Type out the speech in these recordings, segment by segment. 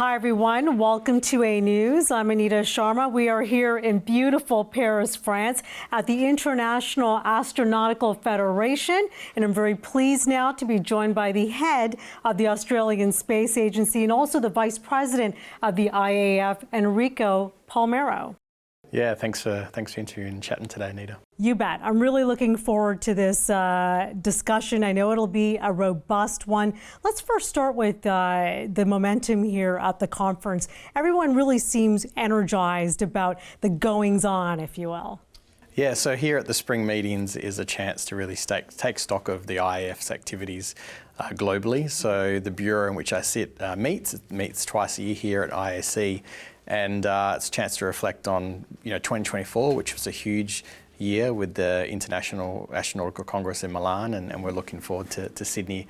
Hi, everyone. Welcome to AnewZ. I'm Anita Sharma. We are here in beautiful Paris, France, at the International Astronautical Federation. And I'm very pleased now to be joined by the head of the Australian Space Agency and also the vice president of the IAF, Enrico Palermo. Yeah, thanks for interviewing and chatting today, Anita. You bet. I'm really looking forward to this discussion. I know it'll be a robust one. Let's first start with the momentum here at the conference. Everyone really seems energized about the goings-on, if you will. Yeah, so here at the spring meetings is a chance to really take stock of the IAF's activities globally. So the bureau in which I sit meets twice a year here at IAC, and it's a chance to reflect on 2024, which was a huge year with the International Astronautical Congress in Milan, and we're looking forward to Sydney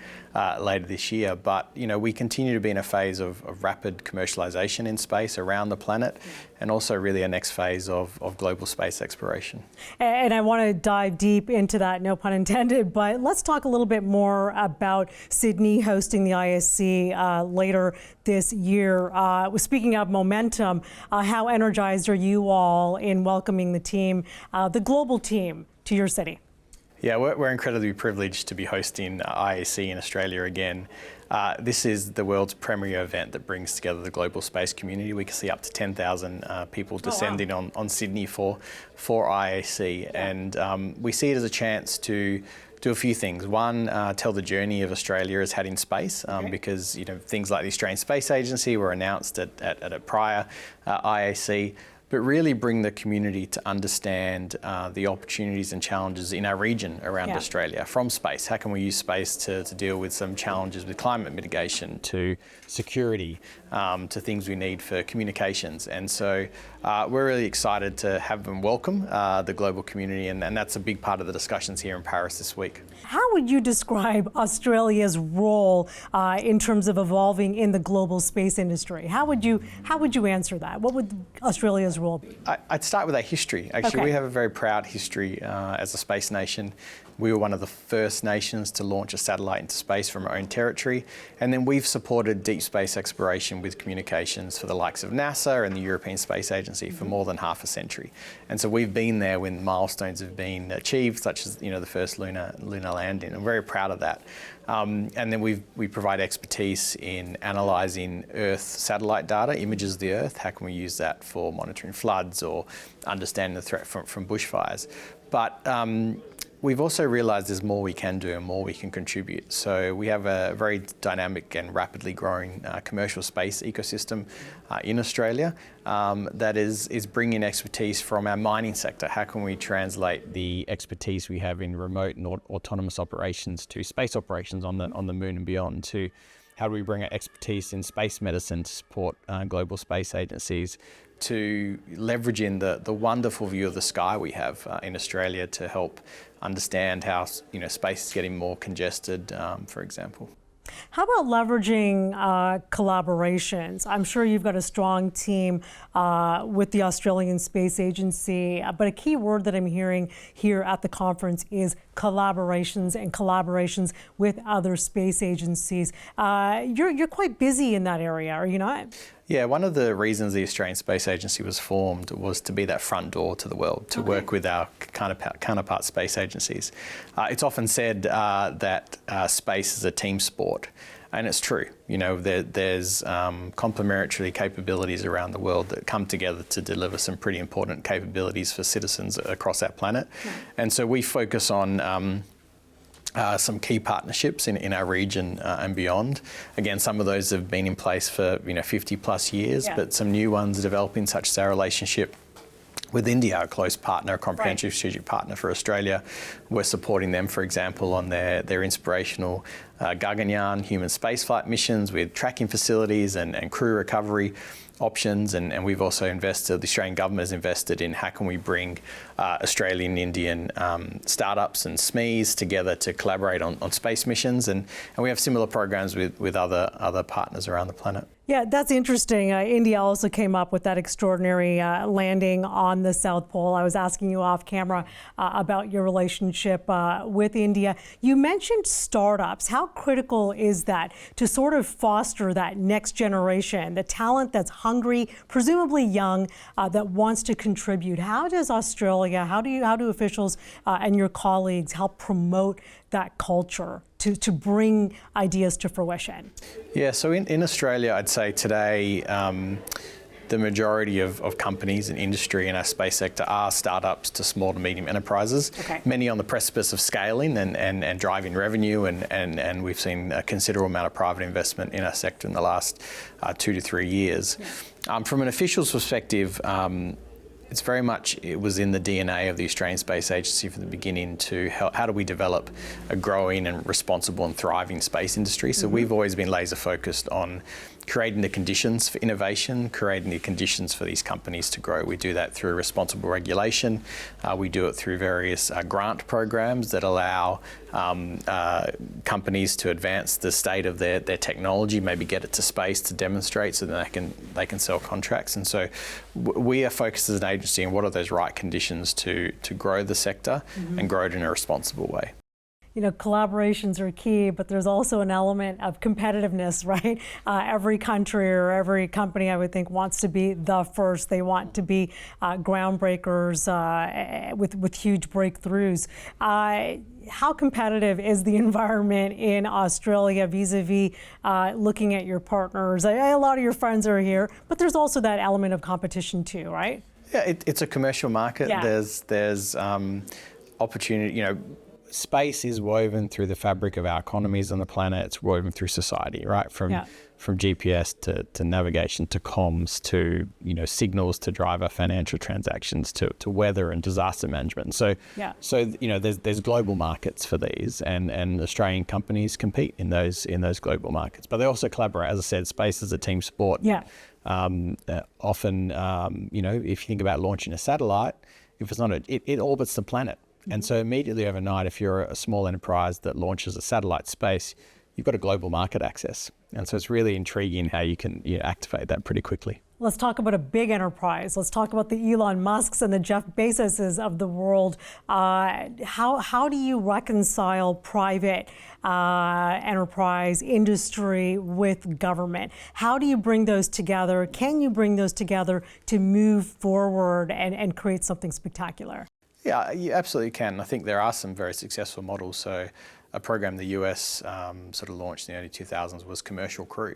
later this year. But we continue to be in a phase of rapid commercialisation in space around the planet, and also really a next phase of global space exploration. And I want to dive deep into that, no pun intended, but let's talk a little bit more about Sydney hosting the ISC later this year. Speaking of momentum, how energized are you all in welcoming the team, the global team, to your city? Yeah, we're incredibly privileged to be hosting IAC in Australia again. This is the world's premier event that brings together the global space community. We can see up to 10,000 people descending on Sydney for IAC, and we see it as a chance to do a few things. One, tell the journey of Australia has had in space, because things like the Australian Space Agency were announced at a prior IAC. But really bring the community to understand the opportunities and challenges in our region around Australia from space. How can we use space to deal with some challenges with climate mitigation, to security, to things we need for communications? And so we're really excited to have them welcome the global community, and that's a big part of the discussions here in Paris this week. How would you describe Australia's role in terms of evolving in the global space industry? How would you answer that? What would Australia's role be? I'd start with our history. Actually, we have a very proud history as a space nation. We were one of the first nations to launch a satellite into space from our own territory, and then we've supported deep space exploration with communications for the likes of NASA and the European Space Agency for more than half a century. And so we've been there when milestones have been achieved, such as the first lunar landing. I'm very proud of that. And then we provide expertise in analysing Earth satellite data, images of the Earth. How can we use that for monitoring floods or understanding the threat from bushfires? But we've also realised there's more we can do and more we can contribute. So we have a very dynamic and rapidly growing commercial space ecosystem in Australia that is bringing expertise from our mining sector. How can we translate the expertise we have in remote and autonomous operations to space operations on the moon and beyond? To how do we bring our expertise in space medicine to support global space agencies, to leverage in the wonderful view of the sky we have in Australia to help understand how space is getting more congested, for example. How about leveraging collaborations? I'm sure you've got a strong team with the Australian Space Agency, but a key word that I'm hearing here at the conference is collaborations and collaborations with other space agencies. You're quite busy in that area, are you not? Yeah, one of the reasons the Australian Space Agency was formed was to be that front door to the world, to work with our counterpart space agencies. It's often said that space is a team sport, and it's true. There's complementary capabilities around the world that come together to deliver some pretty important capabilities for citizens across our planet. And so we focus on some key partnerships in our region and beyond. Again, some of those have been in place for 50 plus years, but some new ones are developing, such as our relationship with India, a close partner, a comprehensive strategic partner for Australia. We're supporting them, for example, on their inspirational Gaganyaan human spaceflight missions with tracking facilities and crew recovery options, and we've also invested, the Australian government has invested in how can we bring Australian and Indian startups and SMEs together to collaborate on space missions, and we have similar programs with other partners around the planet. Yeah, that's interesting. India also came up with that extraordinary landing on the South Pole. I was asking you off camera about your relationship relationship with India. You mentioned startups. How critical is that to sort of foster that next generation, the talent that's hungry, presumably young, that wants to contribute? How does Australia, how do officials and your colleagues help promote that culture to bring ideas to fruition? Yeah, so in Australia, I'd say today, the majority of companies and industry in our space sector are startups to small to medium enterprises, many on the precipice of scaling and driving revenue, and we've seen a considerable amount of private investment in our sector in the last 2 to 3 years. Yeah. From an official's perspective, it's very much, it was in the DNA of the Australian Space Agency from the beginning to how do we develop a growing and responsible and thriving space industry. So we've always been laser focused on creating the conditions for innovation, creating the conditions for these companies to grow. We do that through responsible regulation. We do it through various grant programs that allow companies to advance the state of their technology, maybe get it to space to demonstrate so that they can sell contracts. And so we are focused as an agency on what are those right conditions to grow the sector and grow it in a responsible way. You know, collaborations are key, but there's also an element of competitiveness, right? Every country or every company, I would think, wants to be the first. They want to be groundbreakers with huge breakthroughs. How competitive is the environment in Australia vis-a-vis looking at your partners? A lot of your friends are here, but there's also that element of competition too, right? Yeah, it's a commercial market. Yeah. There's opportunity, you know. Space is woven through the fabric of our economies on the planet. It's woven through society, right? From GPS to navigation to comms to, you know, signals to drive our financial transactions to weather and disaster management. So you know, there's global markets for these, and Australian companies compete in those global markets. But they also collaborate. As I said, space is a team sport. Yeah. Often, you know, if you think about launching a satellite, if it's not it orbits the planet. And so immediately overnight, if you're a small enterprise that launches a satellite space, you've got a global market access. And so it's really intriguing how you can activate that pretty quickly. Let's talk about a big enterprise. Let's talk about the Elon Musks and the Jeff Bezoses of the world. How do you reconcile private enterprise, industry with government? How do you bring those together? Can you bring those together to move forward and create something spectacular? Yeah, you absolutely can. I think there are some very successful models. So a program the US sort of launched in the early 2000s was Commercial Crew.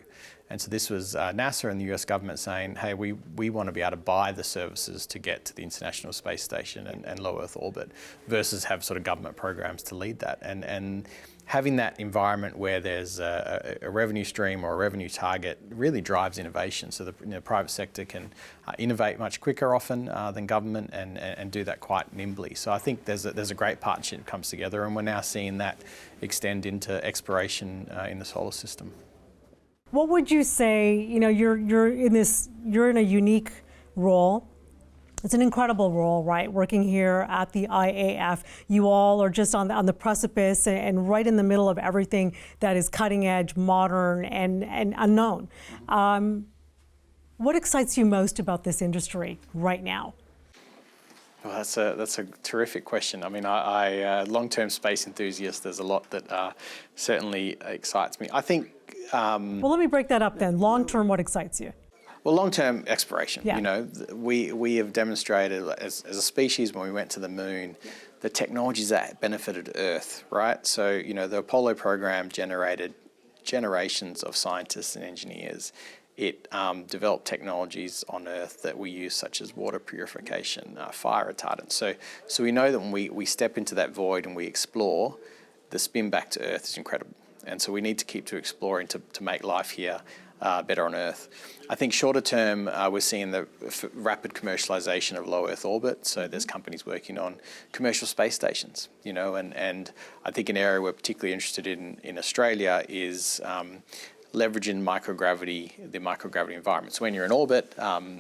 And so this was NASA and the US government saying, hey, we want to be able to buy the services to get to the International Space Station and low Earth orbit versus have sort of government programs to lead that. And having that environment where there's a revenue stream or a revenue target really drives innovation. So the private sector can innovate much quicker often than government and do that quite nimbly. So I think there's a great partnership that comes together, and we're now seeing that extend into exploration in the solar system. What would you say, you know, you're in a unique role. It's an incredible role, right? Working here at the IAF. You all are just on the precipice and right in the middle of everything that is cutting edge, modern, and unknown. What excites you most about this industry right now? Well, that's a terrific question. I mean, I long-term space enthusiast, there's a lot that certainly excites me. I think... well, let me break that up then. Long-term, what excites you? Well, long-term exploration. Yeah. You know, we have demonstrated as a species when we went to the moon, the technologies that benefited Earth, right? So, you know, the Apollo program generated generations of scientists and engineers. It developed technologies on Earth that we use, such as water purification, fire retardant. So we know that when we step into that void and we explore, the spin back to Earth is incredible. And so we need to keep exploring to make life here better on Earth. I think shorter term, we're seeing the rapid commercialization of low Earth orbit. So there's companies working on commercial space stations, you know, and I think an area we're particularly interested in Australia is leveraging the microgravity environment. So when you're in orbit,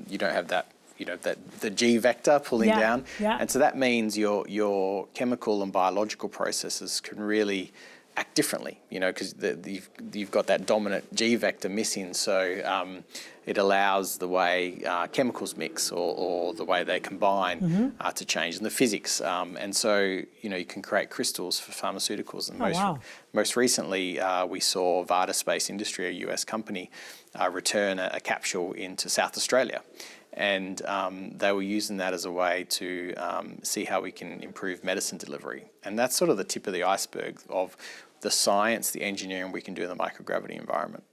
you don't have that, you know, the G vector pulling down. Yeah. And so that means your chemical and biological processes can really act differently, because you've got that dominant G vector missing, so it allows the way chemicals mix or the way they combine to change in the physics, and so you can create crystals for pharmaceuticals. And most recently, we saw Varda Space Industry, a US company, return a capsule into South Australia. And they were using that as a way to see how we can improve medicine delivery. And that's sort of the tip of the iceberg of the science, the engineering we can do in the microgravity environment.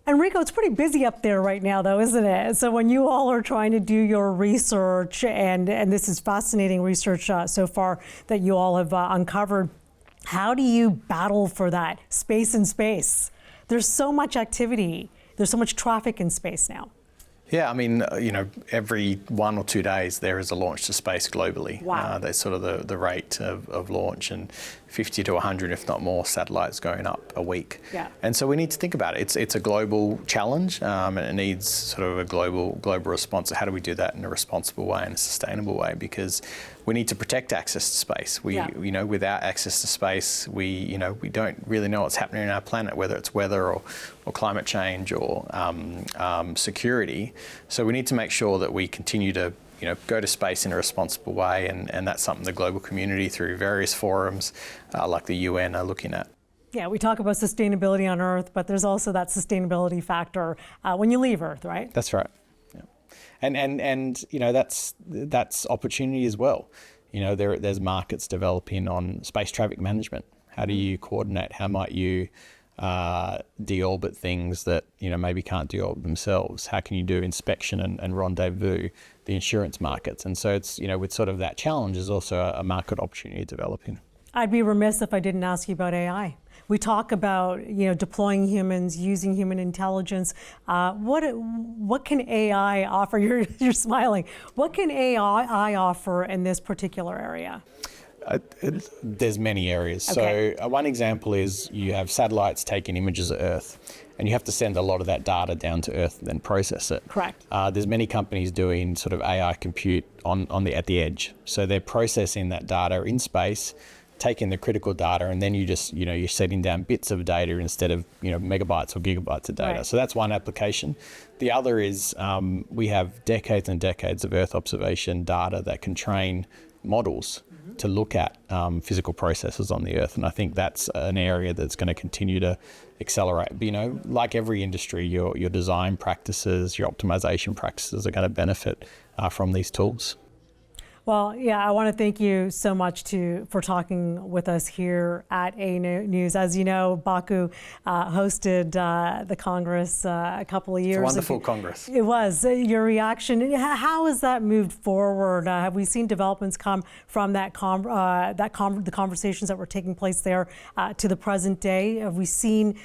Enrico, it's pretty busy up there right now, though, isn't it? So when you all are trying to do your research, and this is fascinating research so far that you all have uncovered, how do you battle for that space in space? There's so much activity. There's so much traffic in space now. Yeah, I mean, every 1 or 2 days there is a launch to space globally. Wow. That's sort of the rate of launch, and 50 to 100, if not more, satellites going up a week. Yeah. And so we need to think about it. It's a global challenge, and it needs sort of a global response. So how do we do that in a responsible way and a sustainable way? Because we need to protect access to space. Without access to space, we don't really know what's happening on our planet, whether it's weather or climate change or security. So we need to make sure that we continue to go to space in a responsible way, and that's something the global community through various forums like the UN are looking at. Yeah, we talk about sustainability on Earth, but there's also that sustainability factor when you leave Earth, right? That's right. Yeah. And that's opportunity as well. There's markets developing on space traffic management. How do you coordinate? How might you deorbit things that maybe can't deorbit themselves? How can you do inspection and rendezvous the insurance markets? And so it's with sort of that challenge is also a market opportunity developing. I'd be remiss if I didn't ask you about AI. We talk about deploying humans, using human intelligence. What can AI offer? You're smiling. What can AI offer in this particular area? There's many areas. Okay. So one example is you have satellites taking images of Earth, and you have to send a lot of that data down to Earth and then process it. Correct. There's many companies doing sort of AI compute at the edge. So they're processing that data in space, taking the critical data, and then you're setting down bits of data instead of megabytes or gigabytes of data. Right. So that's one application. The other is we have decades and decades of Earth observation data that can train models to look at physical processes on the Earth, and I think that's an area that's going to continue to accelerate. But, like every industry, your design practices, your optimization practices are going to benefit from these tools. Well, yeah, I want to thank you so much for talking with us here at AnewZ. As you know, Baku hosted the Congress a couple of years ago. It's a wonderful Congress. It was. Your reaction, how has that moved forward? Have we seen developments come from the conversations that were taking place there to the present day? Have we seen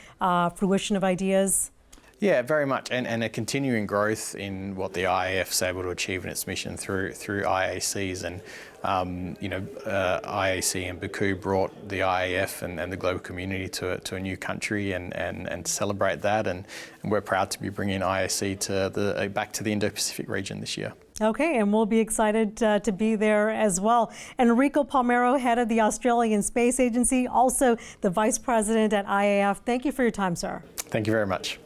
fruition of ideas? Yeah, very much, and a continuing growth in what the IAF's able to achieve in its mission through IACs, and IAC and Baku brought the IAF and the global community to a new country and celebrate that, and we're proud to be bringing IAC back to the Indo-Pacific region this year. Okay, and we'll be excited to be there as well. Enrico Palermo, head of the Australian Space Agency, also the Vice President at IAF. Thank you for your time, sir. Thank you very much.